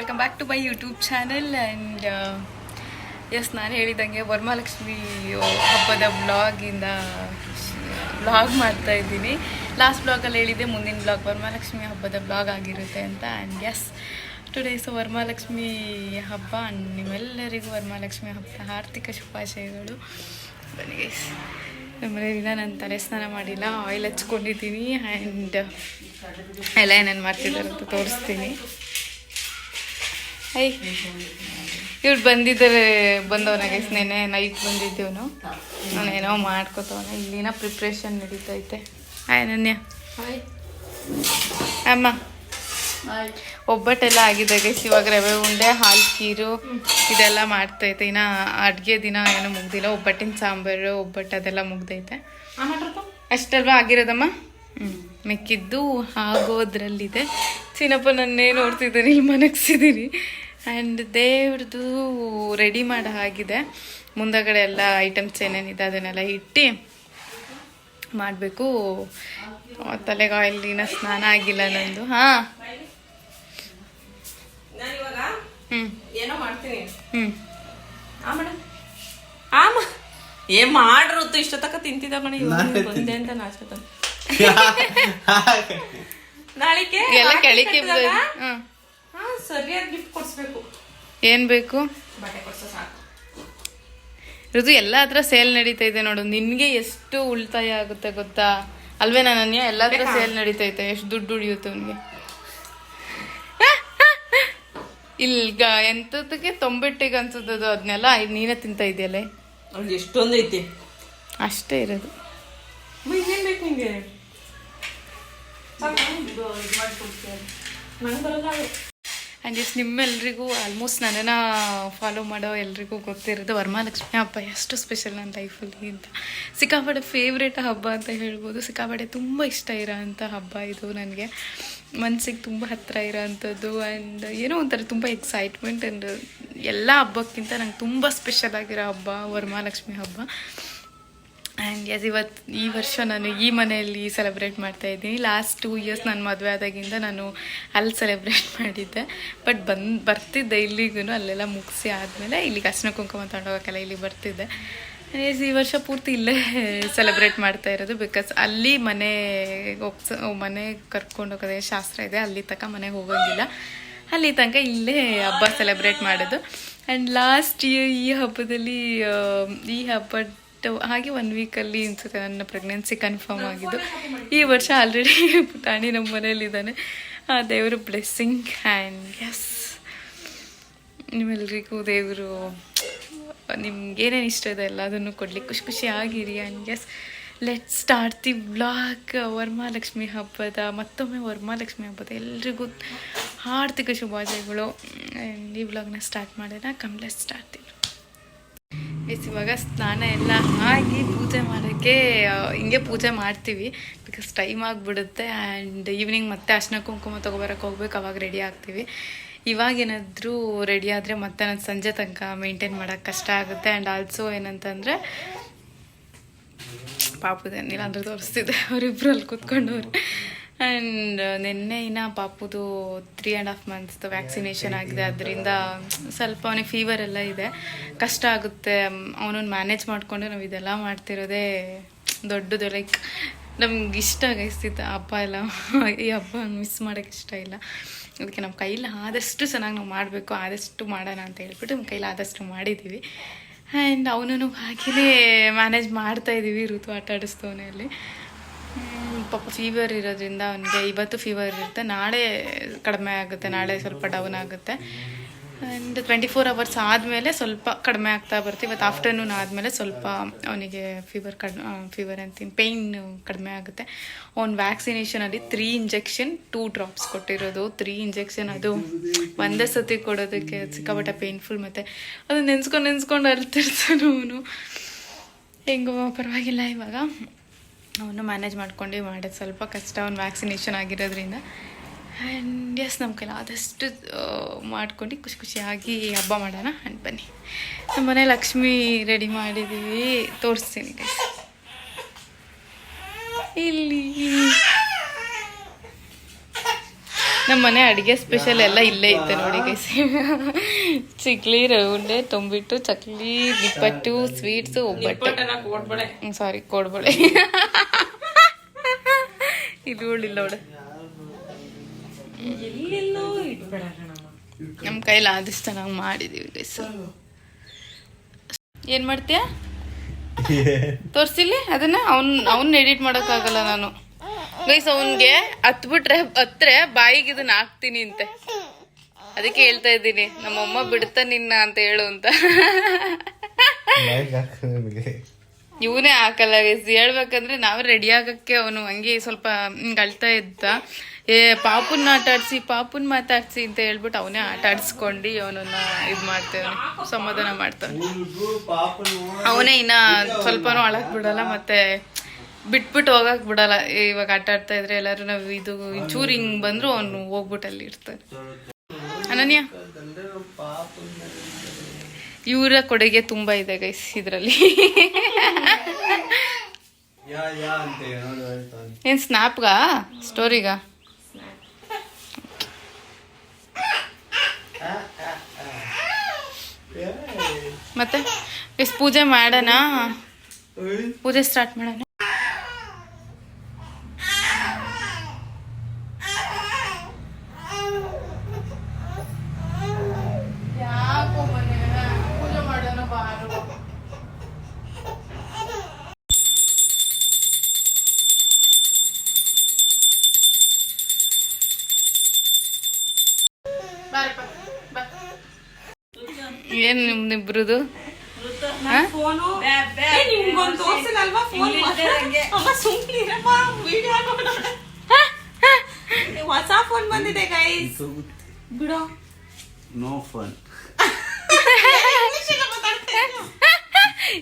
Welcome back to my YouTube channel. And yes, ನಾನು ಹೇಳಿದಂಗೆ ವರಮಹಾಲಕ್ಷ್ಮಿ ಹಬ್ಬದ ವ್ಲಾಗ್ ಮಾಡ್ತಾ ಇದ್ದೀನಿ. ಲಾಸ್ಟ್ ಬ್ಲಾಗಲ್ಲಿ ಹೇಳಿದ್ದೆ ಮುಂದಿನ ಬ್ಲಾಗ್ ವರಮಹಾಲಕ್ಷ್ಮಿ ಹಬ್ಬದ ಬ್ಲಾಗ್ ಆಗಿರುತ್ತೆ ಅಂತ. And yes, today so Varamahalakshmi ಹಬ್ಬ. ನಿಮ್ಮೆಲ್ಲರಿಗೂ ವರಮಹಾಲಕ್ಷ್ಮಿ ಹಬ್ಬದ ಆರ್ಥಿಕ ಶುಭಾಶಯಗಳು. ಬನ್ನಿ ಗೈಸ್, ಆಮೇಲೆ ನಾನು ತಲೆ ಸ್ನಾನ ಮಾಡಿಲ್ಲ, ಆಯಿಲ್ ಹಚ್ಕೊಂಡಿದ್ದೀನಿ. ಆ್ಯಂಡ್ ಎಲ್ಲ ಏನೇನು ಮಾಡ್ತಿದ್ದಾರೆ ಅಂತ ತೋರಿಸ್ತೀನಿ. ಇವ್ರು ಬಂದವನ ಗೈಸ್, ನೆನೆ ನೈಟ್ ಬಂದಿದ್ದೇವನು. ನಾನೇನೋ ಮಾಡ್ಕೊತವನ. ಇಲ್ಲಿನ ಪ್ರಿಪ್ರೇಷನ್ ನಡೀತೈತೆ. ಹಾಯ್ ಅನನ್ಯ. ಅಮ್ಮ, ಒಬ್ಬಟ್ಟೆಲ್ಲ ಆಗಿದೆ ಗೈಸ್. ಇವಾಗ ರವೆ ಉಂಡೆ, ಹಾಲು ಖೀರು ಇದೆಲ್ಲ ಮಾಡ್ತೈತೆ. ಇನ್ನು ಅಡುಗೆ ದಿನ ಏನೂ ಮುಗ್ದಿಲ್ಲ. ಒಬ್ಬಟ್ಟಿನ ಸಾಂಬಾರು, ಒಬ್ಬಟ್ಟು ಅದೆಲ್ಲ ಮುಗ್ದೈತೆ. ಅಷ್ಟಲ್ವಾ ಆಗಿರೋದಮ್ಮ? ಮಿಕ್ಕಿದ್ದು ಆಗೋದ್ರಲ್ಲಿದೆ. ಚಿನ್ನಪ್ಪ ನನ್ನೇ ನೋಡ್ತಿದ್ದೀನಿ, ಇಲ್ಲಿ ಮನಗ್ಸಿದ್ದೀನಿ. ಆ್ಯಂಡ್ ದೇವ್ರದ್ದು ರೆಡಿ ಮಾಡೋ ಹಾಗಿದೆ. ಮುಂದಗಡೆ ಎಲ್ಲ ಐಟಮ್ಸ್ ಏನೇನಿದೆ ಅದನ್ನೆಲ್ಲ ಇಟ್ಟು ಮಾಡಬೇಕು. ತಲೆಗೆ ಆಯಿಲಿನ ಸ್ನಾನ ಆಗಿಲ್ಲ ನಂದು. ಹಾಂ, ಏನೋ ಮಾಡ್ತೀನಿ. ಏನ್ ಮಾಡ್ರು ಇಷ್ಟ ತಕ್ಕ ತಿಂತಿದ್ದ ಮನೆ ಬಂದೆ ಅಂತ ನಾಚ್ಕೊತ ನಾಳಿಕೆ ಸರಿಯಾಗಿ ಗಿಫ್ಟ್ ಕೊಡ್ಸ್ಬೇಕು. ಏನ್ ಬೇಕು? ಬಟ್ಟೆ ಕೊಡ್ಸೋ ಸಾಕು. ಋತು ಎಲ್ಲ ಹತ್ರ ಸೇಲ್ ನಡೀತಾ ಇದೆ ನೋಡು. ನಿನ್ಗೆ ಎಷ್ಟು ಉಳಿತಾಯ ಆಗುತ್ತೆ ಗೊತ್ತಾ ಅಲ್ವೇ ನನ್ನನ್ಯ? ಎಲ್ಲ ಹತ್ರ ಸೇಲ್ ನಡೀತೈತೆ. ಎಷ್ಟು ದುಡ್ಡು ಉಳಿಯುತ್ತೆ ಅವನಿಗೆ. ಇಲ್ಗ ಎಂತದಕ್ಕೆ ತೊಂಬೆಟ್ಟಿಗೆ ಅನ್ಸುತ್ತದು, ಅದನ್ನೆಲ್ಲ ನೀನೇ ತಿಂತ ಇದೆಯಲ್ಲ. ಅವ್ಳಿಗೆ ಎಷ್ಟೊಂದು ಐತಿ, ಅಷ್ಟೇ ಇರೋದು. ಏನ್ ಬೇಕು ನಿಂಗೆ? ಆ್ಯಂಡ್ ಎಸ್, ನಿಮ್ಮೆಲ್ರಿಗೂ ಆಲ್ಮೋಸ್ಟ್ ನನ್ನನ್ನು ಫಾಲೋ ಮಾಡೋ ಎಲ್ರಿಗೂ ಗೊತ್ತಿರೋದು ವರಮಹಾಲಕ್ಷ್ಮಿ ಹಬ್ಬ ಎಷ್ಟು ಸ್ಪೆಷಲ್ ನನ್ನ ಲೈಫಲ್ಲಿ ಅಂತ. ಸಿಕ್ಕಾಪಟ್ಟೆ ಫೇವ್ರೇಟ್ ಹಬ್ಬ ಅಂತ ಹೇಳ್ಬೋದು. ಸಿಕ್ಕಾಪಟ್ಟೆ ತುಂಬ ಇಷ್ಟ ಇರೋ ಅಂಥ ಹಬ್ಬ ಇದು. ನನಗೆ ಮನಸ್ಸಿಗೆ ತುಂಬ ಹತ್ತಿರ ಇರೋ ಅಂಥದ್ದು. ಆ್ಯಂಡ್ ಏನೋ ಒಂಥರ ತುಂಬ ಎಕ್ಸೈಟ್ಮೆಂಟ್. ಆ್ಯಂಡ್ ಎಲ್ಲ ಹಬ್ಬಕ್ಕಿಂತ ನಂಗೆ ತುಂಬ ಸ್ಪೆಷಲ್ ಆಗಿರೋ ಹಬ್ಬ ವರಮಹಾಲಕ್ಷ್ಮಿ ಹಬ್ಬ. ಆ್ಯಂಡ್ ಎಸ್, ಈ ವರ್ಷ ನಾನು ಈ ಮನೆಯಲ್ಲಿ ಸೆಲೆಬ್ರೇಟ್ ಮಾಡ್ತಾಯಿದ್ದೀನಿ. ಲಾಸ್ಟ್ 2 ಇಯರ್ಸ್ ನನ್ನ ಮದುವೆ ಆದಾಗಿಂದ ನಾನು ಅಲ್ಲಿ ಸೆಲೆಬ್ರೇಟ್ ಮಾಡಿದ್ದೆ. ಬಟ್ ಬರ್ತಿದ್ದೆ ಇಲ್ಲಿಗೂ. ಅಲ್ಲೆಲ್ಲ ಮುಗಿಸಿ ಆದಮೇಲೆ ಇಲ್ಲಿಗೆ ಅರ್ಶಿನ ಕುಂಕುಮ ತಗೊಂಡೋಗೋಕ್ಕೆಲ್ಲ ಇಲ್ಲಿ ಬರ್ತಿದ್ದೆ. ಎಸ್, ಈ ವರ್ಷ ಪೂರ್ತಿ ಇಲ್ಲೇ ಸೆಲೆಬ್ರೇಟ್ ಮಾಡ್ತಾ ಇರೋದು. ಬಿಕಾಸ್ ಅಲ್ಲಿ ಮನೆ ಕರ್ಕೊಂಡು ಹೋಗೋದೇ ಶಾಸ್ತ್ರ ಇದೆ. ಅಲ್ಲಿ ತನಕ ಮನೆಗೆ ಹೋಗೋಂಗಿಲ್ಲ. ಅಲ್ಲಿ ತನಕ ಇಲ್ಲೇ ಹಬ್ಬ ಸೆಲೆಬ್ರೇಟ್ ಮಾಡೋದು. ಆ್ಯಂಡ್ ಲಾಸ್ಟ್ ಇಯರ್ ಈ ಹಬ್ಬ ಹಾಗೆ 1 ವೀಕಲ್ಲಿ ಅನ್ಸುತ್ತೆ ನನ್ನ ಪ್ರೆಗ್ನೆನ್ಸಿ ಕನ್ಫರ್ಮ್ ಆಗಿದ್ದು. ಈ ವರ್ಷ ಆಲ್ರೆಡಿ ಪುಟಾಣಿ ನಮ್ಮ ಮನೇಲಿದ್ದಾನೆ. ದೇವರು ಬ್ಲೆಸ್ಸಿಂಗ್. ಆ್ಯಂಡ್ ಎಸ್, ನಿಮ್ಮೆಲ್ರಿಗೂ ದೇವರು ನಿಮ್ಗೇನೇನು ಇಷ್ಟ ಇದೆ ಎಲ್ಲದನ್ನು ಕೊಡಲಿ. ಖುಷಿಯಾಗಿರಿ. And yes, let start the vlog. Varamahalakshmi ಹಬ್ಬದ ಮತ್ತೊಮ್ಮೆ ವರಮಹಾಲಕ್ಷ್ಮಿ ಹಬ್ಬದ ಎಲ್ರಿಗೂ ಆರ್ಥಿಕ ಶುಭಾಶಯಗಳು. ಆ್ಯಂಡ್ ಈ ವ್ಲಾಗ್ನ ಸ್ಟಾರ್ಟ್ ಮಾಡೋಣ. Come let start the. ಇವಾಗ ಸ್ನಾನ ಎಲ್ಲ ಆಗಿ ಪೂಜೆ ಮಾಡೋಕ್ಕೆ ಹಿಂಗೆ ಪೂಜೆ ಮಾಡ್ತೀವಿ. ಬಿಕಾಸ್ ಟೈಮ್ ಆಗಿಬಿಡುತ್ತೆ. ಆ್ಯಂಡ್ ಈವ್ನಿಂಗ್ ಮತ್ತೆ ಅರ್ಶಿನ ಕುಂಕುಮ ತೊಗೊಬರಕ್ಕೆ ಹೋಗ್ಬೇಕು. ಅವಾಗ ರೆಡಿ ಆಗ್ತೀವಿ. ಇವಾಗೇನಾದರೂ ರೆಡಿ ಆದರೆ ಮತ್ತೆ ನಾನು ಸಂಜೆ ತನಕ ಮೇಂಟೈನ್ ಮಾಡೋಕ್ಕೆ ಕಷ್ಟ ಆಗುತ್ತೆ. ಆ್ಯಂಡ್ ಆಲ್ಸೋ ಏನಂತಂದರೆ ಪಾಪುದೇನಿಲ್ಲ ಅಂದರೆ ತೋರಿಸ್ತಿದ್ದೆ, ಅವರಿಬ್ಬರು ಅಲ್ಲಿ ಕೂತ್ಕೊಂಡವ್ರು. ಆ್ಯಂಡ್ ನಿನ್ನೆ ಪಾಪುದು 3.5 months ವ್ಯಾಕ್ಸಿನೇಷನ್ ಆಗಿದೆ. ಅದರಿಂದ ಸ್ವಲ್ಪ ಅವನಿಗೆ ಫೀವರ್ ಎಲ್ಲ ಇದೆ. ಕಷ್ಟ ಆಗುತ್ತೆ ಅವನನ್ನು ಮ್ಯಾನೇಜ್ ಮಾಡಿಕೊಂಡು ನಾವು ಇದೆಲ್ಲ ಮಾಡ್ತಿರೋದೇ ದೊಡ್ಡದು. ಲೈಕ್ ನಮ್ಗೆ ಇಷ್ಟ ಆಗಿಸ್ತಿತ್ತು ಹಬ್ಬ ಎಲ್ಲ. ಈ ಹಬ್ಬ ಮಿಸ್ ಮಾಡೋಕ್ಕೆ ಇಷ್ಟ ಇಲ್ಲ. ಅದಕ್ಕೆ ನಮ್ಮ ಕೈಲಿ ಆದಷ್ಟು ಚೆನ್ನಾಗಿ ನಾವು ಮಾಡಬೇಕು, ಆದಷ್ಟು ಮಾಡೋಣ ಅಂತ ಹೇಳ್ಬಿಟ್ಟು ನಮ್ಮ ಕೈಲಿ ಆದಷ್ಟು ಮಾಡಿದ್ದೀವಿ. ಆ್ಯಂಡ್ ಅವನೂ ಹಾಗೆಯೇ ಮ್ಯಾನೇಜ್ ಮಾಡ್ತಾಯಿದ್ದೀವಿ. ಋತು ಆಟ ಆಡಿಸ್ತವನೇ ಅಲ್ಲಿ. ಪಾಪ ಫೀವರ್ ಇರೋದ್ರಿಂದ ಅವನಿಗೆ ಇವತ್ತು ಫೀವರ್ ಇರುತ್ತೆ, ನಾಳೆ ಕಡಿಮೆ ಆಗುತ್ತೆ, ನಾಳೆ ಸ್ವಲ್ಪ ಡೌನ್ ಆಗುತ್ತೆ. ಆ್ಯಂಡ್ 24 hours ಆದಮೇಲೆ ಸ್ವಲ್ಪ ಕಡಿಮೆ ಆಗ್ತಾ ಬರುತ್ತೆ. ಇವತ್ತು ಆಫ್ಟರ್ನೂನ್ ಆದಮೇಲೆ ಸ್ವಲ್ಪ ಅವನಿಗೆ ಫೀವರ್ ಅಂತೀನಿ ಪೇಯ್ನ್ ಕಡಿಮೆ ಆಗುತ್ತೆ. ಅವ್ನು ವ್ಯಾಕ್ಸಿನೇಷನಲ್ಲಿ 3 injection 2 drops ಕೊಟ್ಟಿರೋದು. 3 injection ಅದು ಒಂದೇ ಸತಿ ಕೊಡೋದಕ್ಕೆ ಸಿಕ್ಕಾಪಟ್ಟೆ ಪೇಯ್ನ್ಫುಲ್. ಮತ್ತು ಅದು ನೆನ್ಸ್ಕೊಂಡು ಅಳ್ತಿರ್ತಾನೆ ಅವನು. ಹೆಂಗೋ ಪರವಾಗಿಲ್ಲ, ಇವಾಗ ಅವನು ಮ್ಯಾನೇಜ್ ಮಾಡ್ಕೊಂಡು ಮಾಡೋದು ಸ್ವಲ್ಪ ಕಷ್ಟ, ಅವ್ನು ವ್ಯಾಕ್ಸಿನೇಷನ್ ಆಗಿರೋದ್ರಿಂದ. ಆ್ಯಂಡ್ ಎಸ್, ನಮ್ಮ ಕೈಲಿ ಆದಷ್ಟು ಮಾಡ್ಕೊಂಡು ಖುಷಿಯಾಗಿ ಹಬ್ಬ ಮಾಡೋಣ. ಆ್ಯಂಡ್ ಬನ್ನಿ, ನಮ್ಮ ಮನೆ ಲಕ್ಷ್ಮಿ ರೆಡಿ ಮಾಡಿದ್ದೀವಿ, ತೋರಿಸ್ತೀನಿ ಗೈಸ್. ಇಲ್ಲಿ ನಮ್ಮ ಮನೆ ಅಡುಗೆ ಸ್ಪೆಷಲ್ ಎಲ್ಲ ಇಲ್ಲೇ ಇತ್ತು ನೋಡಿ ಗೈಸ್. ಚಿಕ್ಲಿ, ರೌಂಡೆ, ತೊಂಬಿಟ್ಟು, ಚಕ್ಲಿ, ನಿಪ್ಪಟ್ಟು, ಸ್ವೀಟ್ಸು, ಒಬ್ಬಟ್ಟು, ಸಾರಿ ಕೋಡ್ಬಳೆ. ಇದು ಉಳಿಲ್ಲ ಅವಳು. ನಮ್ಮ ಕೈಲಿ ಆದಷ್ಟು ಚೆನ್ನಾಗಿ ಮಾಡಿದೀವಿ ಗೈಸ್. ಏನ್ ಮಾಡ್ತೀಯ ತೋರ್ಸಿಲಿ ಅದನ್ನ. ಅವ್ನ ಎಡಿಟ್ ಮಾಡೋಕ್ಕಾಗಲ್ಲ ನಾನು ಗೈಸ್. ಅವನ್ಗೆ ಹತ್ರೆ ಬಾಯಿಗೆ ಇದನ್ನ ಹಾಕ್ತೀನಿ ಅಂತೆ. ಅದಕ್ಕೆ ಹೇಳ್ತಾ ಇದ್ದೀನಿ ನಮ್ಮಮ್ಮ ಬಿಡ್ತಾ ನಿನ್ನ ಅಂತ ಹೇಳು ಅಂತ. ಇವನೇ ಹಾಕಲ್ಲ ಗೈಸ್. ಹೇಳ್ಬೇಕಂದ್ರೆ ನಾವೇ ರೆಡಿ ಆಗಕ್ಕೆ ಅವನು ಹಂಗೆ ಸ್ವಲ್ಪ ಹಿಂಗೆ ಅಳ್ತಾ ಇದ್ದ. ಪಾಪುನ್ ಪಾಪುನ್ ಮಾತಾಡ್ಸಿ ಅಂತ ಹೇಳ್ಬಿಟ್ಟು ಅವನೇ ಆಟ ಆಡ್ಸ್ಕೊಂಡು ಅವನನ್ನ ಇದು ಮಾಡ್ತೇವೆ, ಸಮಾಧಾನ ಮಾಡ್ತಾನೆ. ಅವನೇ ಇನ್ನ ಸ್ವಲ್ಪನೂ ಅಳಕ್ ಬಿಡಲ್ಲ, ಮತ್ತೆ ಬಿಟ್ಬಿಟ್ಟು ಹೋಗಕ್ ಬಿಡಲ್ಲ. ಇವಾಗ ಆಟ ಆಡ್ತಾ ಇದ್ರೆ ಎಲ್ಲಾರು ನಾವು ಇದು ಚೂರು ಹಿಂಗ್ ಬಂದ್ರು ಅವನು ಹೋಗ್ಬಿಟ್ಟು ಅಲ್ಲಿ ಇರ್ತಾನೆ. ಅನನ್ಯ, ಇವರ ಕೊಡುಗೆ ತುಂಬಾ ಇದೆ ಗೈಸ್ ಇದ್ರಲ್ಲಿ. ಏನ್ ಸ್ನ್ಯಾಪ್ಗ ಸ್ಟೋರಿಗ? ಮತ್ತೆ ಗೈಸ್ ಪೂಜೆ ಮಾಡೋಣ, ಪೂಜೆ ಸ್ಟಾರ್ಟ್ ಮಾಡೋಣ. ಏನ್ ನಿಮ್ದಿಬ್ರದು? ಹೊಸ ಫೋನ್ ಬಂದಿದೆ ಗೈಸ್, ಬಿಡೋ. No phone.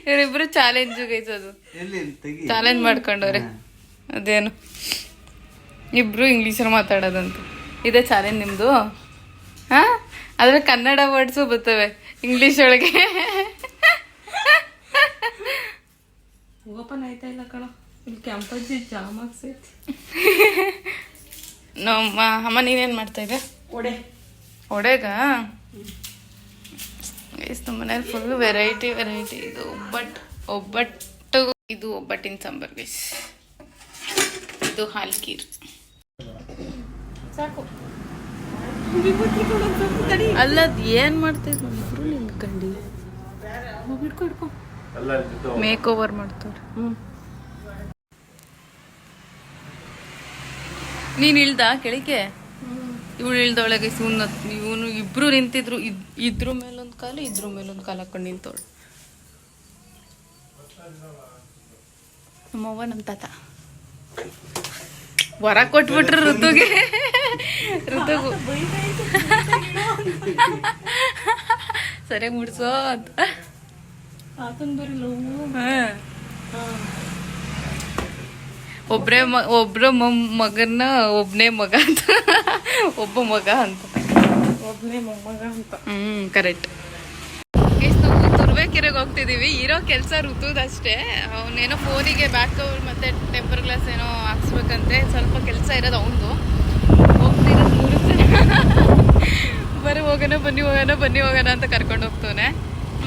ಇವರಿಬ್ರು ಚಾಲೆಂಜ್ ಗೈಸ್. ಅದು ಚಾಲೆಂಜ್ ಮಾಡ್ಕೊಂಡವ್ರೆ. ಅದೇನು ಇಬ್ರು ಇಂಗ್ಲೀಷಲ್ಲಿ ಮಾತಾಡೋದಂತ. ಇದೇ ಚಾಲೆಂಜ್ ನಿಮ್ದು? ಹಾ, ಆದ್ರೆ ಕನ್ನಡ ವರ್ಡ್ಸು ಬರ್ತವೆ ಇಂಗ್ಲಿಷ್ ಒಳಗೆ. ಓಪನ್ ಆಯ್ತಾ ಇಲ್ಲ ಕಣ, ಇಲ್ಲಿ ಕ್ಯಾಂಪಸ್ ಜಾಮ್ ಆಗ್ಸೈತಿ. ನಮ್ಮ ಅಮ್ಮ ನೀನೇನ್ ಮಾಡ್ತಾ ಇದ್ದೆ? ಒಡೆಗ ನಮ್ಮ ಮನೇಲಿ ಫುಲ್ ವೆರೈಟಿ. ಇದು ಒಬ್ಬಟ್ಟು, ಇದು ಒಬ್ಬಟ್ಟಿನ ಸಾಂಬಾರ್ ಗೈಸ್. ಇದು ಹಾಲ್ಕೀರ್. ಸಾಕು. ಅಲ್ಲ ಏನ್ ಮಾಡ್ತಿದ್ ಇಬ್ರು ನಿಲ್ಕಂಡಿ ಮೇಕ್ ಓವರ್ ಮಾಡ್ತಾರೆ. ನೀನ್ ಇಳ್ದ ಕೆಳಗೆ? ಇವಳು ಇಳ್ದೊಳಗೆ ಇವನು ಇಬ್ರು ನಿಂತಿದ್ರು. ಇದ್ರ ಮೇಲೊಂದ್ ಕಾಲು, ಇದ್ರ ಮೇಲೊಂದ್ ಕಾಲು ಹಾಕೊಂಡು ನಿಂತವಳು. ನಮ್ಮವ್ವ ನಮ್ಮ ತಾತ ವರ ಕೊಟ್ಬಿಟ್ರು ಋತುಗೆ. ಸರಿಯಾಗಿ ಮುಡ್ಸೋ ಅಂತ. ಒಬ್ರ ಮಗನ್ನ ಒಬ್ನೇ ಮಗ ಅಂತ, ಒಬ್ಬ ಮಗ ಅಂತ, ಒಬ್ನೇ ಮೊಮ್ಮಗ ಅಂತ. ಕರೆಕ್ಟ್. ನಾವು ತುರ್ಬೇಕೆರೆಗೆ ಹೋಗ್ತಿದೀವಿ. ಇರೋ ಕೆಲಸ ಋತುದಷ್ಟೇ. ಅವನೇನೋ ಫೋನಿಗೆ ಬ್ಯಾಕ್ ಕವರ್ ಮತ್ತೆ ಟೆಂಪರ್ ಗ್ಲಾಸ್ ಏನೋ ಹಾಕ್ಸ್ಬೇಕಂತೆ. ಸ್ವಲ್ಪ ಕೆಲಸ ಇರೋದು ಅವನದು. ಹೋಗ್ತಿರೋದು 3 ಜನ. ಬರೀ ಬನ್ನಿ ಹೋಗೋಣ ಅಂತ ಕರ್ಕೊಂಡು ಹೋಗ್ತಾನೆ.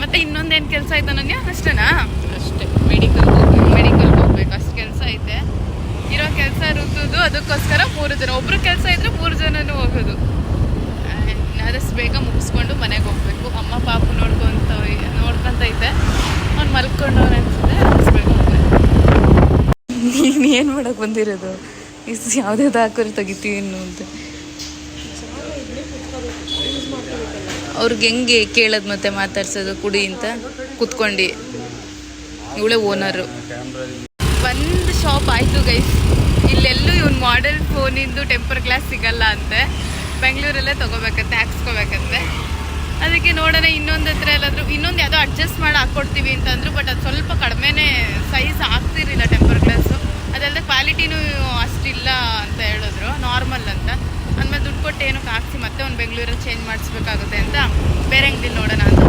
ಮತ್ತೆ ಇನ್ನೊಂದೇನು ಕೆಲಸ ಐತೆ ನನಗೆ? ಅಷ್ಟೇನಾ? ಅಷ್ಟೇ. ಮೆಡಿಕಲ್ಗೆ ಹೋಗ್ಬೇಕು, ಅಷ್ಟು ಕೆಲಸ ಐತೆ. ಇರೋ ಕೆಲಸ ಋತುದು. ಅದಕ್ಕೋಸ್ಕರ 3 ಜನ. ಒಬ್ರು ಕೆಲಸ ಇದ್ರೆ 3 ಜನನೂ ಹೋಗೋದು. ಆದಷ್ಟು ಬೇಗ ಮುಗಿಸ್ಕೊಂಡು ಮನೆಗೆ ಹೋಗ್ಬೇಕು. ಅಮ್ಮ ಪಾಪು ನೋಡ್ಕೊಂತೈತೆ. ಅವ್ನು ಮಲ್ಕೊಂಡವ್ರು ಅನ್ಸುತ್ತೆ. ಆದಷ್ಟು ಬೇಗ ಹೋಗ್ಬೇಕು. ನೀನು ಏನು ಮಾಡಕ್ಕೆ ಬಂದಿರೋದು? ಯಾವುದ್ಯಾವ್ದು ಹಾಕೋರು ತೆಗಿತೀವಿ ಇನ್ನು ಅಂತ. ಅವ್ರಿಗೆ ಹೆಂಗೆ ಕೇಳೋದು ಮತ್ತೆ ಮಾತಾಡ್ಸೋದು? ಕುಡಿ ಅಂತ ಕುತ್ಕೊಂಡು. ಇವಳೇ ಓನರು. ಒಂದು ಶಾಪ್ ಆಯಿತು ಗೈಸ್. ಇಲ್ಲೆಲ್ಲೂ ಇವ್ನು ಮಾಡೆಲ್ ಫೋನಿಂದು ಟೆಂಪರ್ ಗ್ಲಾಸ್ ಸಿಗಲ್ಲ ಅಂತೆ. ಬೆಂಗಳೂರಲ್ಲೇ ತೊಗೋಬೇಕಂತೆ, ಹಾಕ್ಸ್ಕೋಬೇಕಂತೆ. ಅದಕ್ಕೆ ನೋಡೋಣ ಇನ್ನೊಂದು ಹತ್ರ ಎಲ್ಲಾದರೂ ಇನ್ನೊಂದು ಯಾವುದೋ ಅಡ್ಜಸ್ಟ್ ಮಾಡಿ ಹಾಕ್ಕೊಡ್ತೀವಿ ಅಂತಂದ್ರು. ಬಟ್ ಅದು ಸ್ವಲ್ಪ ಕಡಿಮೆನೇ ಸೈಜ್ ಆಗ್ತಿರಲಿಲ್ಲ ಟೆಂಪರ್ ಗ್ಲಾಸು. ಅದಲ್ಲದೆ ಕ್ವಾಲಿಟಿನೂ ಅಷ್ಟಿಲ್ಲ ಅಂತ ಹೇಳಿದ್ರು, ನಾರ್ಮಲ್ ಅಂತ. ಅಂದಮೇಲೆ ದುಡ್ಡು ಕೊಟ್ಟು ಏನಕ್ಕೆ ಹಾಕ್ಸಿ ಮತ್ತೆ ಒಂದು ಬೆಂಗಳೂರಲ್ಲಿ ಚೇಂಜ್ ಮಾಡಿಸ್ಬೇಕಾಗುತ್ತೆ ಅಂತ ಬೇರೆ ಅಂಗಡಿಲಿ ನೋಡೋಣ ಅಂತ.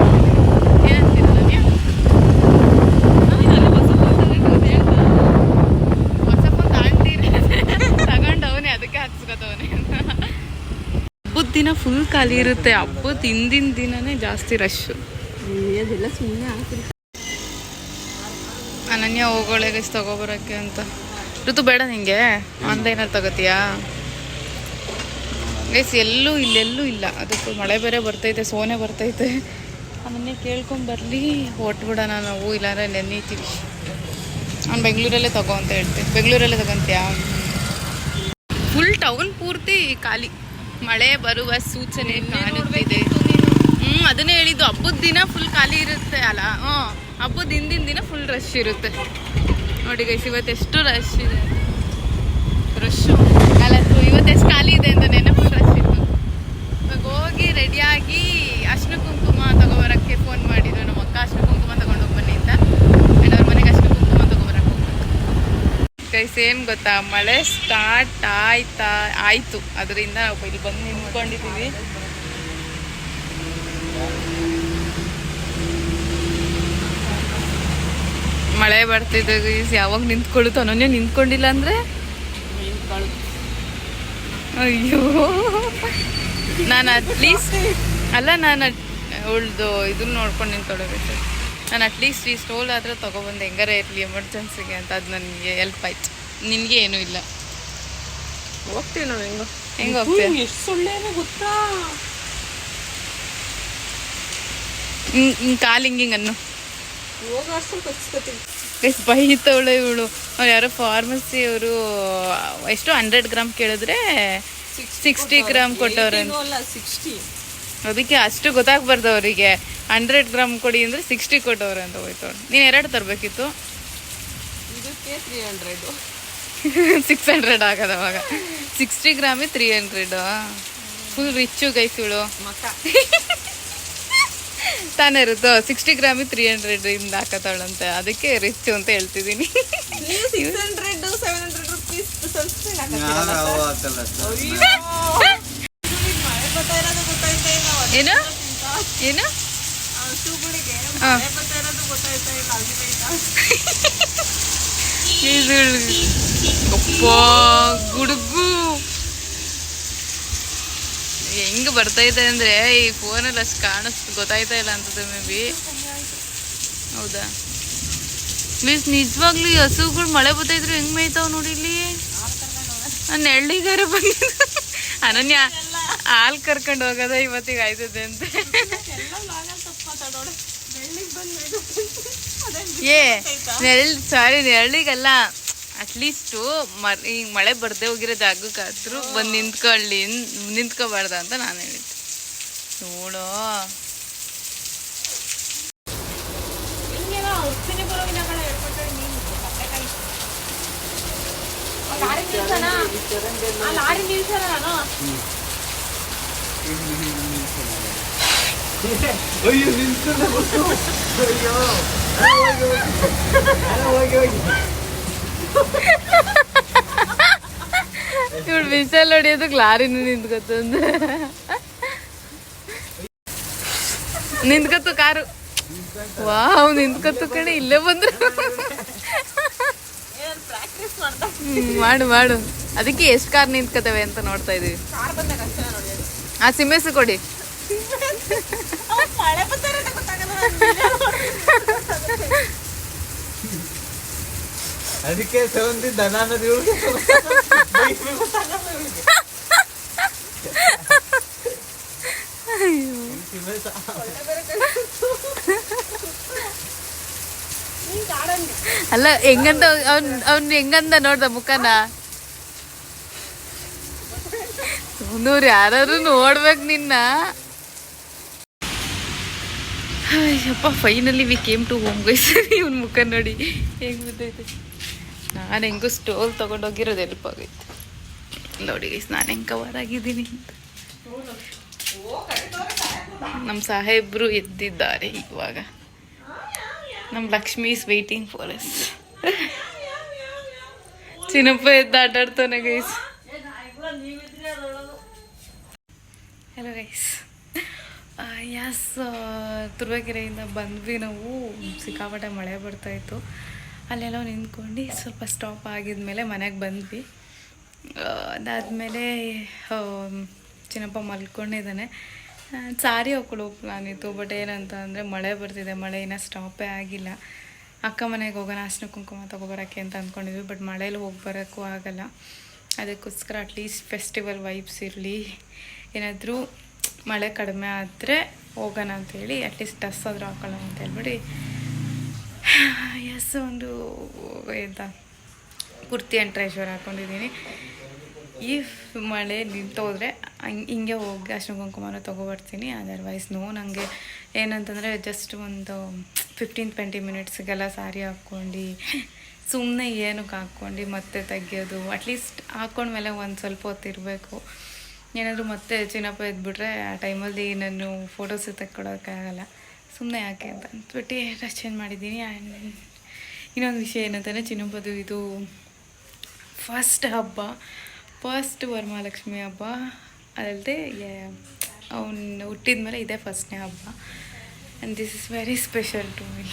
ಏನಂತೀರಲ್ಲ ನೀವು? ಹೊಸ ಫೋನ್ ತಗೊಂಡು ಅವನೇ ಅದಕ್ಕೆ ಹಾಕ್ಸ್ಕೊತವನೇ. ದಿನ ಫುಲ್ ಖಾಲಿ ಇರುತ್ತೆ. ಹಬ್ಬದ ಹಿಂದಿನ ದಿನನೇ ಜಾಸ್ತಿ ರಶ್ಶು. ಅದೆಲ್ಲ ಸುಮ್ಮನೆ ಆಗ್ತಿರುತ್ತೆ. ಅನನ್ಯ ಹೋಗೋಳೆ ಗೈಸ್ ತಗೋಬರೋಕ್ಕೆ ಅಂತ. ಋತು ಬೇಡ ನಿಂಗೆ ಆನ್ಲೈನಲ್ಲಿ ತಗೋತೀಯಾ ಗೈಸ್? ಇಲ್ಲೆಲ್ಲೂ ಇಲ್ಲ. ಅದಕ್ಕೆ ಮಳೆ ಬೇರೆ ಬರ್ತೈತೆ, ಸೋನೆ ಬರ್ತೈತೆ. ಅನನ್ಯ ಕೇಳ್ಕೊಂಬರ್ಲಿ, ಹೊಟ್ಬಿಡೋಣ ನಾವು, ಇಲ್ಲಾಂದ್ರೆ ನೆನೀತೀವಿ. ನಾನು ಬೆಂಗಳೂರಲ್ಲೇ ತಗೋ ಅಂತ ಹೇಳ್ತೀನಿ. ಬೆಂಗಳೂರಲ್ಲೇ ತಗೊಂತೀಯಾ? ಫುಲ್ ಟೌನ್ ಪೂರ್ತಿ ಖಾಲಿ, ಮಳೆ ಬರುವ ಸೂಚನೆ ಕಾಣುತ್ತಿದೆ. ಅದನ್ನೇ ಹೇಳಿದ್ದು, ಹಬ್ಬದ ದಿನ ಫುಲ್ ಖಾಲಿ ಇರುತ್ತೆ ಅಲ್ಲ. ಹಬ್ಬದ ಹಿಂದಿನ ದಿನ ಫುಲ್ ರಶ್ ಇರುತ್ತೆ. ನೋಡಿ ಗೈಸ್, ಇವತ್ತೆಷ್ಟು ರಶ್ ಇದೆ. ರಶ್ಶು ಅಲ್ಲ, ಇವತ್ತೆಷ್ಟು ಖಾಲಿ ಇದೆ ಅಂತ ನೆನ್ನೆ ಫುಲ್ ರಶ್ ಇತ್ತು. ಇವಾಗ ಹೋಗಿ ರೆಡಿಯಾಗಿ ಅರ್ಶಿನ ಕುಂಕುಮ ತಗೋಬರೋಕ್ಕೆ ಫೋನ್ ಮಾಡಿದ್ರು ನಮ್ಮ ಅಕ್ಕ. ಅರ್ಶಿನ ಕುಂಕುಮ ತಗೊಂಡೋಗಿ ಬನ್ನಿ ಅಂತ. ಆ್ಯಂಡ್ ಅವ್ರ ಮನೆಗೆ ಅರ್ಶಿನ ಕುಂಕುಮ ತಗೋಬರಕ್ಕೆ ಹೋಗ್ಬೇಕು ಗೈಸ್. ಏನು ಗೊತ್ತಾ, ಮಳೆ ಸ್ಟಾರ್ಟ್ ಆಯಿತು. ಅದರಿಂದ ನಾವು ಇಲ್ಲಿ ಬಂದು ನಿಂತ್ಕೊಂಡಿದ್ದೀವಿ. ಮಳೆ ಬರ್ತಿದ್ದೆ ಗೈಸ್. ಯಾವಾಗ ನಿಂತ್ಕೊಳ್ಳುತ್ತೋ. ಅನನ್ಯ ನಿಂತ್ಕೊಂಡಿಲ್ಲ ಅಂದರೆ ಅಯ್ಯೋ, ನಾನು ಅಟ್ಲೀಸ್ಟ್ ನಾನು ಅವಳ್ದು ಇದನ್ನ ನೋಡ್ಕೊಂಡು ನಿಂತ್ಕೊಳ್ಬೇಕು. ನಾನು ಅಟ್ಲೀಸ್ಟ್ ಈ ಸ್ಟೋಲ್ ಆದರೆ ತೊಗೊಬಂದು ಹೆಂಗಾರ ಇರಲಿ ಎಮರ್ಜೆನ್ಸಿಗೆ ಅಂತ. ಅದು ನನಗೆ ಹೆಲ್ಪ್ ಆಯ್ತು. ನಿನಗೆ ಏನೂ ಇಲ್ಲ. ಹೋಗ್ತೀವಿ ನಾವು. ಹೆಂಗೆ ಹೋಗ್ತೀವಿ? ಎಷ್ಟು ಸೊಳ್ಳೆನೋ ಗೊತ್ತಾ? ಹಿಂಗೆ ಕಾಲು ಹಿಂಗೆ ಅನ್ನು ಹೋಗಿ ಬೈತವಳೆ ಇವಳು. ಅವ್ರು ಯಾರೋ ಫಾರ್ಮಸಿ ಅವರು ಎಷ್ಟು 100 ಗ್ರಾಮ್ ಕೇಳಿದ್ರೆ 60 ಗ್ರಾಮ್ ಕೊಟ್ಟವ್ರೆ. ಅದಕ್ಕೆ ಅಷ್ಟು ಗೊತ್ತಾಗ್ಬಾರ್ದು ಅವರಿಗೆ. 100 ಗ್ರಾಮ್ ಕೊಡಿ ಅಂದರೆ 60 ಕೊಟ್ಟವ್ರೆ ಅಂತ ಹೋಯ್ತವಳು. ನೀನು 2 ತರಬೇಕಿತ್ತು. 600 ಆಗದ ಅವಾಗ. 60 ಗ್ರಾಮಿಗೆ 300. ಫುಲ್ ರಿಚ್ಚು ಗೈಸ್ ಇವಳು. ತಾನೇ ಇರುತ್ತೋ. 60 ಗ್ರಾಮಿಗೆ 300 ಇಂದ ಹಾಕತಾಳಂತೆ. ಅದಕ್ಕೆ ರಿಚ್ ಅಂತ ಹೇಳ್ತಿದ್ದೀನಿ. ಏನು ಏನು ಗುಡುಗು ಹೆಂಗೆ ಬರ್ತೈತೆ ಅಂದರೆ ಈ ಫೋನಲ್ಲಿ ಅಷ್ಟು ಗೊತ್ತಾಯ್ತಾ ಇಲ್ಲ ಅಂತದೆ ಮೇ ಬಿ. ಹೌದಾ ಮೀನ್ಸ್ ನಿಜವಾಗ್ಲೂ ಈ ಹಸುಗಳು ಮಳೆ ಬರ್ತೈದ್ರು ಹೆಂಗೆ ಮೇಯ್ತಾವ್ ನೋಡಿ ಇಲ್ಲಿ. ನಾನು ಎಳ್ಳಿಗಾರ ಬಂದಿದ್ದು. ಅನನ್ಯ ಹಾಲು ಕರ್ಕೊಂಡು ಹೋಗೋದ ಇವತ್ತಿಗೆ ಆಯ್ತದೆ ಅಂತ. ನೆರಳಿಗಲ್ಲ, ಅಟ್ಲೀಸ್ಟು ಈಗ ಮಳೆ ಬರ್ದೇ ಹೋಗಿರೋ ಜಾಗಕ್ಕಾದ್ರೂ ಬಂದು ನಿಂತ್ಕೋಬಾರ್ದ ಅಂತ ನಾನು ಹೇಳಿದ್ದೆ. ನೋಡೋ ಇವಳು ಬಿಸಲ್ ಹೊಡಿಯೋದಕ್ಕೆ ಲಾರಿನೂ ನಿಂತ್ಕೊತಂದ. ನಿಂತ್ಕೊತು ಕಾರು. ವಾವ್, ನಿಂತ್ಕೊತು ಕಣೆ. ಇಲ್ಲೇ ಬಂದ್ರು. ಮಾಡು ಮಾಡು. ಅದಕ್ಕೆ ಎಷ್ಟು ಕಾರ್ ನಿಂತ್ಕೋತವೆ ಅಂತ ನೋಡ್ತಾ ಇದೀವಿ. ಆ ಸಿಮೆಸು ಕೊಡಿ. ಅದಕ್ಕೆ ಸೌಂದಿ ದನ ಅನ್ನೋದು ಅಲ್ಲ ಹೆಂಗಂತ ಅವ್ನು ಹೆಂಗಂದ ನೋಡ್ದ ಮುಖನ. ಸುಮ್ನೂರು ಯಾರು ನೋಡ್ಬೇಕು ನಿನ್ನ. ಅಯ್ಯಪ್ಪ, finally we came to home guys. ಇವ್ನ ಮುಖ ನೋಡಿ ಹೆಂಗ್ ಬಿದ್ದೈತೆ. ನಾನು ಹೆಂಗೂ ಸ್ಟೋಲ್ ತೊಗೊಂಡೋಗಿರೋದು ಹೆಲ್ಪ್ ಆಗೈತೆ ನೋಡಿ ಗೈಸ್. ನಾನು ಹೆಂಗೆ ಕವರ್ ಆಗಿದ್ದೀನಿ ಅಂತ. ನಮ್ಮ ಸಾಹೇಬ್ರು ಎದ್ದಿದ್ದಾರೆ ಇವಾಗ. ನಮ್ಮ Lakshmi is waiting for us. Chinnappa ಎದ್ದು ಆಟಾಡ್ತಾನೆ ಗೈಸ್. ಹಲೋ ಗೈಸ್, ಯಸ್, ತುರುವೇಕೆರೆಯಿಂದ ಬಂದ್ವಿ ನಾವು. ಸಿಕ್ಕಾಪಟ್ಟೆ ಮಳೆ ಬರ್ತಾಯಿತ್ತು. ಅಲ್ಲೆಲ್ಲ ನಿಂತ್ಕೊಂಡು ಸ್ವಲ್ಪ ಸ್ಟಾಪ್ ಆಗಿದ್ಮೇಲೆ ಮನೆಗೆ ಬಂದ್ವಿ. ಅದಾದಮೇಲೆ ಚಿನ್ನಪ್ಪ ಮಲ್ಕೊಂಡಿದ್ದಾನೆ. ಸಾರಿ ಹಾಕೊಳ್ಳೋ ಪ್ಲಾನ್ ಇತ್ತು, ಬಟ್ ಏನಂತ ಅಂದರೆ ಮಳೆ ಬರ್ತಿದೆ, ಮಳೆ ಇನ್ನೂ ಸ್ಟಾಪೇ ಆಗಿಲ್ಲ. ಅಕ್ಕ ಮನೆಗೆ ಹೋಗೋಣ ಅರ್ಶಿನ ಕುಂಕುಮ ತೊಗೊಬರೋಕ್ಕೆ ಅಂತ ಅಂದ್ಕೊಂಡಿದ್ವಿ, ಬಟ್ ಮಳೇಲಿ ಹೋಗಿ ಬರೋಕ್ಕೂ ಆಗಲ್ಲ. ಅದಕ್ಕೋಸ್ಕರ ಅಟ್ಲೀಸ್ಟ್ ಫೆಸ್ಟಿವಲ್ ವೈಬ್ಸ್ ಇರಲಿ, ಏನಾದರೂ ಮಳೆ ಕಡಿಮೆ ಆದರೆ ಹೋಗೋಣ ಅಂಥೇಳಿ ಅಟ್ಲೀಸ್ಟ್ ಡ್ರೆಸ್ ಆದರೂ ಹಾಕೊಳ್ಳೋಣ ಅಂತ ಹೇಳ್ಬಿಟ್ಟು ಎಸ್ ಒಂದು ಎಂತ ಕುರ್ತಿ ಆ್ಯಂಡ್ ಟ್ರೆಷರ್ ಹಾಕ್ಕೊಂಡಿದ್ದೀನಿ. ಈ ಮಳೆ ನಿಂತೋದ್ರೆ ಹಿಂಗೆ ಹೋಗಿ ಅರ್ಶಿನ ಕುಂಕುಮನ ತೊಗೊಬರ್ತೀನಿ. ಅದರ್ವೈಸ್ ನನಗೆ ಏನಂತಂದರೆ ಜಸ್ಟ್ ಒಂದು 15-20 ಮಿನಿಟ್ಸ್ಗೆಲ್ಲ ಸಾರಿ ಹಾಕ್ಕೊಂಡು ಸುಮ್ಮನೆ ಏನಕ್ಕೆ ಹಾಕ್ಕೊಂಡು ಮತ್ತೆ ತೆಗಿಯೋದು. ಅಟ್ಲೀಸ್ಟ್ ಹಾಕ್ಕೊಂಡ್ಮೇಲೆ ಒಂದು ಸ್ವಲ್ಪ ಹೊತ್ತು ಇರಬೇಕು. ಏನಾದರೂ ಮತ್ತೆ ಚಿನ್ನಪ್ಪ ಎದ್ಬಿಟ್ರೆ ಆ ಟೈಮಲ್ಲಿ ನಾನು ಫೋಟೋಸ್ ತೆಕ್ಕೊಡೋಕ್ಕಾಗಲ್ಲ, ಸುಮ್ಮನೆ ಯಾಕೆ ಅಂತ ಅಂದ್ಬಿಟ್ಟು ಡ್ರೆಸ್ ಚೇಂಜ್ ಮಾಡಿದ್ದೀನಿ. ಆ್ಯಂಡ್ ಇನ್ನೊಂದು ವಿಷಯ ಏನಂತಂದರೆ ಚಿನ್ನಪ್ಪದು ಇದು ಫಸ್ಟ್ ಹಬ್ಬ, ಫಸ್ಟ್ ವರಮಹಾಲಕ್ಷ್ಮಿ ಹಬ್ಬ. ಅದಲ್ಲದೆ ಅವನು ಹುಟ್ಟಿದ ಮೇಲೆ ಇದೇ ಫಸ್ಟ್ನೇ ಹಬ್ಬ. And this is very special to me.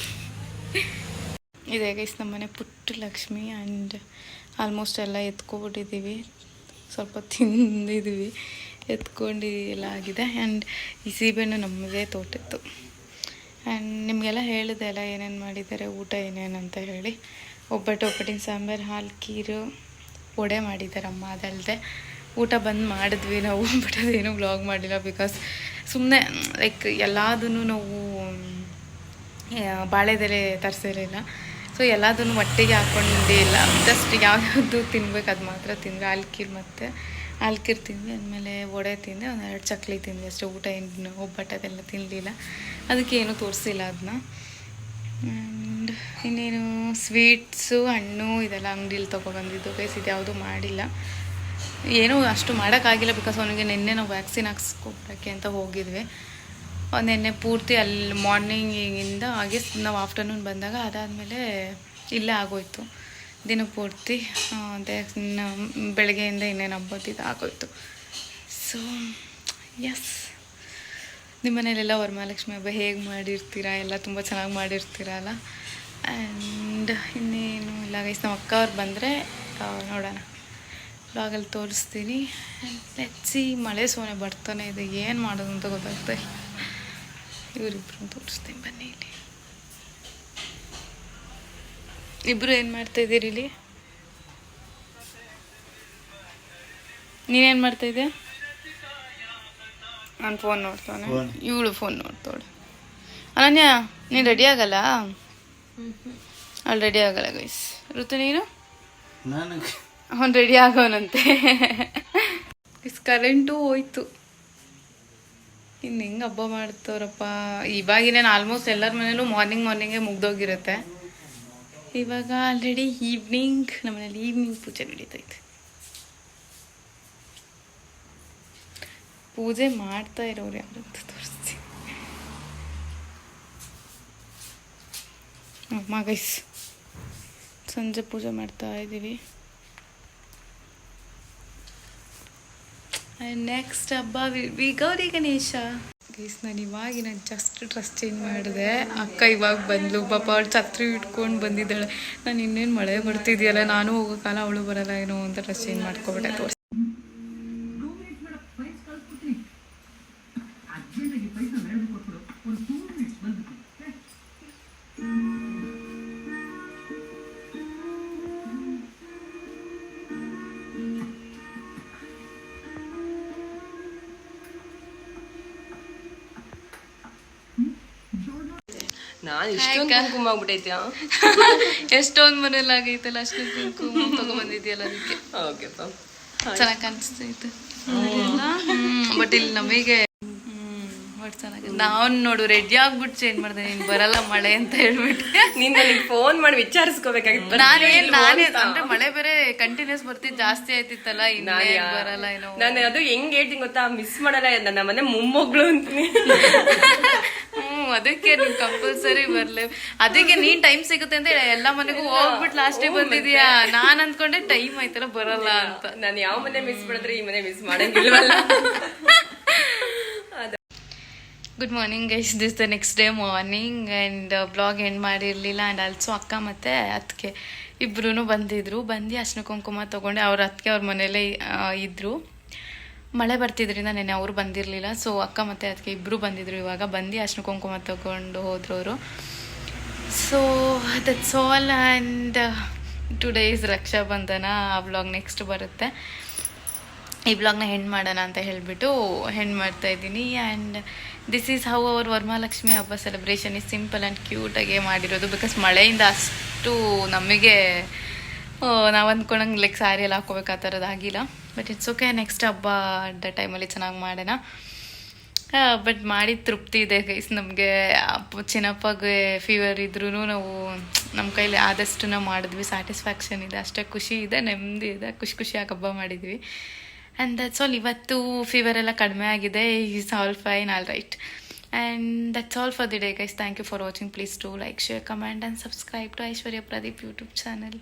ಇದೆ ಗೈಸ್ ನಮ್ಮನೆ ಪುಟ್ಟ ಲಕ್ಷ್ಮಿ. ಆ್ಯಂಡ್ ಆಲ್ಮೋಸ್ಟ್ ಎಲ್ಲ ಎತ್ಕೊಬಿಟ್ಟಿದ್ದೀವಿ, ಸ್ವಲ್ಪ ತಿಂದಿದ್ದೀವಿ, ಎತ್ಕೊಂಡು ಎಲ್ಲ ಆಗಿದೆ. ಆ್ಯಂಡ್ ಈ ಸೀಬೆಹಣ್ಣು ನಮ್ಮದೇ ತೋಟಿತ್ತು. ಆ್ಯಂಡ್ ನಿಮಗೆಲ್ಲ ಹೇಳಿದೆ ಅಲ್ಲ ಏನೇನು ಮಾಡಿದ್ದಾರೆ, ಊಟ ಏನೇನು ಅಂತ ಹೇಳಿ. ಒಬ್ಬಟ್ಟಿನ ಸಾಂಬಾರು, ಹಾಲು, ಖೀರು, ವಡೆ ಮಾಡಿದ್ದಾರೆ ಅಮ್ಮ. ಅದಲ್ಲದೆ ಊಟ ಬಂದು ಮಾಡಿದ್ವಿ ನಾವು, ಬಟ್ ಅದೇನೂ ವ್ಲಾಗ್ ಮಾಡಿಲ್ಲ. ಬಿಕಾಸ್ ಸುಮ್ಮನೆ ಲೈಕ್ ಎಲ್ಲದನ್ನು ನಾವು ಬಾಳೆದೆಲೆ ತರಿಸಿರಲಿಲ್ಲ. ಸೊ ಎಲ್ಲದನ್ನು ಒಟ್ಟಿಗೆ ಹಾಕ್ಕೊಂಡಿಲ್ಲ, ಜಸ್ಟ್ ಯಾವ್ಯಾವುದು ತಿನ್ಬೇಕು ಅದು ಮಾತ್ರ ತಿಂದರೆ. ಹಾಲ್ಕೀರು ತಿಂದ್ವಿ, ಆದಮೇಲೆ ವಡೆ ತಿಂದೆ, 1-2 ಚಕ್ಲಿ ತಿಂದ್ವಿ ಅಷ್ಟೇ. ಊಟ ಏನು ಒಬ್ಬಟ್ಟದೆಲ್ಲ ತಿನ್ನಲಿಲ್ಲ, ಅದಕ್ಕೆ ಏನೂ ತೋರಿಸಿಲ್ಲ ಅದನ್ನ. ಆ್ಯಂಡ್ ಇನ್ನೇನು ಸ್ವೀಟ್ಸು, ಹಣ್ಣು ಇದೆಲ್ಲ ಅಂಗಡಿಲಿ ತೊಗೊಬಂದಿದ್ದು ಗೈಸ್. ಇದು ಯಾವುದೂ ಮಾಡಿಲ್ಲ, ಏನೂ ಅಷ್ಟು ಮಾಡೋಕ್ಕಾಗಿಲ್ಲ. ಬಿಕಾಸ್ ಅವನಿಗೆ ನಿನ್ನೆ ನಾವು ವ್ಯಾಕ್ಸಿನ್ ಹಾಕ್ಸ್ಕೊಬರೋಕ್ಕೆ ಅಂತ ಹೋಗಿದ್ವಿ. ನಿನ್ನೆ ಪೂರ್ತಿ ಅಲ್ಲಿ ಮಾರ್ನಿಂಗಿಂದ ಹಾಗೆ ನಾವು ಆಫ್ಟರ್ನೂನ್ ಬಂದಾಗ ಅದಾದಮೇಲೆ ಇಲ್ಲೇ ಆಗೋಯ್ತು ದಿನ ಪೂರ್ತಿ. ಅದೇ ಬೆಳಗ್ಗೆಯಿಂದ ಇನ್ನೇನು ಹಬ್ಬದಿದ್ದು ಆಗೋಯ್ತು. ಸೊ ಎಸ್, ನಿಮ್ಮ ಮನೇಲೆಲ್ಲ ವರಮಹಾಲಕ್ಷ್ಮಿ ಹಬ್ಬ ಹೇಗೆ ಮಾಡಿರ್ತೀರಾ, ಎಲ್ಲ ತುಂಬ ಚೆನ್ನಾಗಿ ಮಾಡಿರ್ತೀರಲ್ಲ. ಆ್ಯಂಡ್ ಇನ್ನೇನು ಇಲ್ಲ ಗೈಸ್, ನಮ್ಮ ಅಕ್ಕ ಅವ್ರು ಬಂದರೆ ನೋಡೋಣ, ಬ್ಲಾಗಲ್ಲಿ ತೋರಿಸ್ತೀನಿ. ಲೆಟ್ಸಿ, ಮಳೆ ಸೋನೆ ಬರ್ತಾನೆ ಇದೆ, ಏನು ಮಾಡೋದು ಅಂತ ಗೊತ್ತಾಗ್ತಾ ಇಲ್ಲ. ಇವರಿಬ್ರು ತೋರಿಸ್ತೀನಿ ಬನ್ನಿ. ಇಲ್ಲಿ ಇಬ್ಬರು ಏನು ಮಾಡ್ತಾಯಿದ್ದೀರಿ ಇಲ್ಲಿ? ನೀನೇನು ಮಾಡ್ತಾಯಿದ್ದೆ? ನಾನು ಫೋನ್ ನೋಡ್ತಾನೆ, ಇವಳು ಫೋನ್ ನೋಡ್ತಾಳೆ. ಅನನ್ಯ ನೀನು ರೆಡಿ ಆಗಲ್ಲ? ಅವಳು ರೆಡಿ ಆಗಲ್ಲ ಗೈಸ್. ಋತು ನೀನು? ಅವನು ರೆಡಿ ಆಗೋನಂತೆ. ಕರೆಂಟು ಹೋಯ್ತು, ಇನ್ನು ಹೆಂಗೆ ಹಬ್ಬ ಮಾಡ್ತವ್ರಪ್ಪ. ಇವಾಗಿನೇನು ಆಲ್ಮೋಸ್ಟ್ ಎಲ್ಲರ ಮನೇಲೂ ಮಾರ್ನಿಂಗೇ ಮುಗ್ದೋಗಿರುತ್ತೆ. ಇವಾಗ ಆಲ್ರೆಡಿ ಈವ್ನಿಂಗ್, ನಮ್ಮನೇಲಿ ಈವ್ನಿಂಗ್ ಪೂಜೆ ನಡೀತೈತೆ. ಪೂಜೆ ಮಾಡ್ತಾ ಇರೋರು ಯಾರಂತ ತೋರಿಸ್ತೀನಿ. ಅಮ್ಮ ಗೈಸ್, ಸಂಜೆ ಪೂಜೆ ಮಾಡ್ತಾ ಇದ್ದೀವಿ. ನೆಕ್ಸ್ಟ್ ಹಬ್ಬ ಗೌರಿ ಗಣೇಶ ಗೈಸ್. ನಾನು ಇವಾಗಿನ ಜಸ್ಟ್ ಡ್ರೆಸ್ ಚೇಂಜ್ ಮಾಡಿದೆ. ಅಕ್ಕ ಇವಾಗ ಬಂದ್ಲು, ಪಾಪ ಅವಳು ಛತ್ರಿ ಇಟ್ಕೊಂಡು ಬಂದಿದ್ದಾಳೆ. ನಾನು ಇನ್ನೇನು ಮಳೆ ಬರ್ತಿದೆಯಲ್ಲ, ನಾನು ಹೋಗೋಕ್ಕಲ್ಲ ಅವಳು ಬರಲ್ಲ ಏನೋ ಅಂತ ಡ್ರೆಸ್ ಚೇಂಜ್ ಮಾಡ್ಕೊಬಿಟ್ಟೆ. ತೋರಿಸಿ ನಾನು ಇಷ್ಟೊಂದು ಕುಂಕುಮ ಆಗ್ಬಿಟ್ಟೈತೆ. ಎಷ್ಟೊಂದು ಮನೇಲಿ ಆಗೈತಲ್ಲ, ಅಷ್ಟು ಕುಂಕುಮ ತಗೊಂಡ್ಬಂದಿದ್ಯಲ್ಲ, ಅದಕ್ಕೆ ಓಕೆಪ್ಪ, ಚೆನ್ನಾಗಿ ಕಾಣಿಸ್ತೈತೆ. ಬಟ್ ಇಲ್ಲಿ ನಮಗೆ ಬಟ್ ಚೆನ್ನಾಗಿ ನಾನು ನೋಡು ರೆಡಿ ಆಗ್ಬಿಟ್ಟು ಚೇಂಜ್ ಮಾಡಿದೆ. ನೀನು ಬರಲ್ಲ ಮಳೆ ಅಂತ ಹೇಳ್ಬಿಟ್ಟು ನೀನು ನನಗೆ ಫೋನ್ ಮಾಡಿ ವಿಚಾರಿಸ್ಕೋಬೇಕಾಗಿತ್ತು. ನಾನೇ ಅಂದ್ರೆ ಮಳೆ ಬೇರೆ ಕಂಟಿನ್ಯೂಸ್ ಬರ್ತಿದ್ದು ಜಾಸ್ತಿ ಆಯ್ತಿತ್ತಲ್ಲ, ಇನ್ನೇ ಬರಲ್ಲ ಏನೋ. ನಾನು ಅದು ಹೆಂಗ್ ಹೇಳ್ತೀನಿ ಗೊತ್ತಾ, ಮಿಸ್ ಮಾಡಲ್ಲ, ನನ್ನ ಮನೆ ಮೊಮ್ಮಗಳು ಅಂತೀನಿ. ಅದಕ್ಕೆ ನೀನ್ ಕಂಪಲ್ಸರಿ ಬರ್ಲಿ. ಅದಕ್ಕೆ ನೀನ್ ಟೈಮ್ ಸಿಗುತ್ತೆ ಅಂತ ಎಲ್ಲ ಮನೆಗೂ ಹೋಗ್ಬಿಟ್ಟು ಲಾಸ್ಟ್ ಟೈಮ್ ಬಂದಿದ್ಯಾ. ನಾನ್ ಅಂದ್ಕೊಂಡೆ ಟೈಮ್ ಆಯ್ತಲ್ಲ ಬರಲ್ಲ ಅಂತ. ನಾನು ಯಾವ ಮನೆ ಮಿಸ್ ಮಾಡಿದ್ರೆ ಈ ಮನೆ ಮಿಸ್ ಮಾಡಂಗಿಲ್ವಲ್ಲ. Good morning guys, this the next day morning. And blog end ಮಾಡಿರಲಿಲ್ಲ. ಆ್ಯಂಡ್ ಆಲ್ಸೋ ಅಕ್ಕ ಮತ್ತು ಅತ್ತಿಗೆ ಇಬ್ಬರೂ ಬಂದಿದ್ರು. ಬಂದು ಅರ್ಶಿನ ಕುಂಕುಮ ತೊಗೊಂಡು ಅವ್ರ ಅತ್ತಿಗೆ ಅವ್ರ ಮನೇಲೇ ಇದ್ದರು. ಮಳೆ ಬರ್ತಿದ್ರಿಂದ ನೆನ್ನೆ ಅವರು ಬಂದಿರಲಿಲ್ಲ. ಸೊ ಅಕ್ಕ ಮತ್ತು ಅದಕ್ಕೆ ಇಬ್ಬರು ಬಂದಿದ್ರು. ಇವಾಗ ಬಂದು ಅರ್ಶಿನ ಕುಂಕುಮ ತಗೊಂಡು ಹೋದ್ರು ಅವರು. So that's all. And today is Raksha Bandhan. ಆ ವ್ಲಾಗ್ ನೆಕ್ಸ್ಟ್ ಬರುತ್ತೆ. ಈ ವ್ಲಾಗ್ನ ಹೆಣ್ಣು ಮಾಡೋಣ ಅಂತ ಹೇಳಿಬಿಟ್ಟು ಹೆಣ್ಣು ಮಾಡ್ತಾಯಿದ್ದೀನಿ. And this is how our Varamahalakshmi ಹಬ್ಬ ಸೆಲೆಬ್ರೇಷನ್ ಈಸ್ ಸಿಂಪಲ್ ಆ್ಯಂಡ್ ಕ್ಯೂಟಾಗೆ ಮಾಡಿರೋದು. ಬಿಕಾಸ್ ಮಳೆಯಿಂದ ಅಷ್ಟು ನಮಗೆ ನಾವು ಅಂದ್ಕೊಂಡಂಗೆ ಲೈಕ್ ಸ್ಯಾರಿ ಎಲ್ಲ ಹಾಕೋಬೇಕು ಆ ಥರದ್ದಾಗಿಲ್ಲ. But it's okay. ನೆಕ್ಸ್ಟ್ ಹಬ್ಬ ಅಡ್ಡ ಟೈಮಲ್ಲಿ ಚೆನ್ನಾಗಿ ಮಾಡೋಣ. ಬಟ್ ಮಾಡಿ ತೃಪ್ತಿ ಇದೆ ಗೈಸ್. ನಮಗೆ ಚಿನ್ನಪ್ಪಗೆ ಫೀವರ್ ಇದ್ರೂ ನಾವು ನಮ್ಮ ಕೈಲಿ ಆದಷ್ಟು ನಾವು ಮಾಡಿದ್ವಿ. ಸ್ಯಾಟಿಸ್ಫ್ಯಾಕ್ಷನ್ ಇದೆ, ಅಷ್ಟೇ ಖುಷಿ ಇದೆ, ನೆಮ್ಮದಿ ಇದೆ, ಖುಷಿಯಾಗಿ ಹಬ್ಬ ಮಾಡಿದ್ವಿ. And that's all. ಇವತ್ತು ಫೀವರ್ ಎಲ್ಲ ಕಡಿಮೆ ಆಗಿದೆ. Is all fine, all right. And that's all for the day guys. Thank you for watching. Please to like, share, comment and subscribe to Aishwarya Pradeep YouTube channel.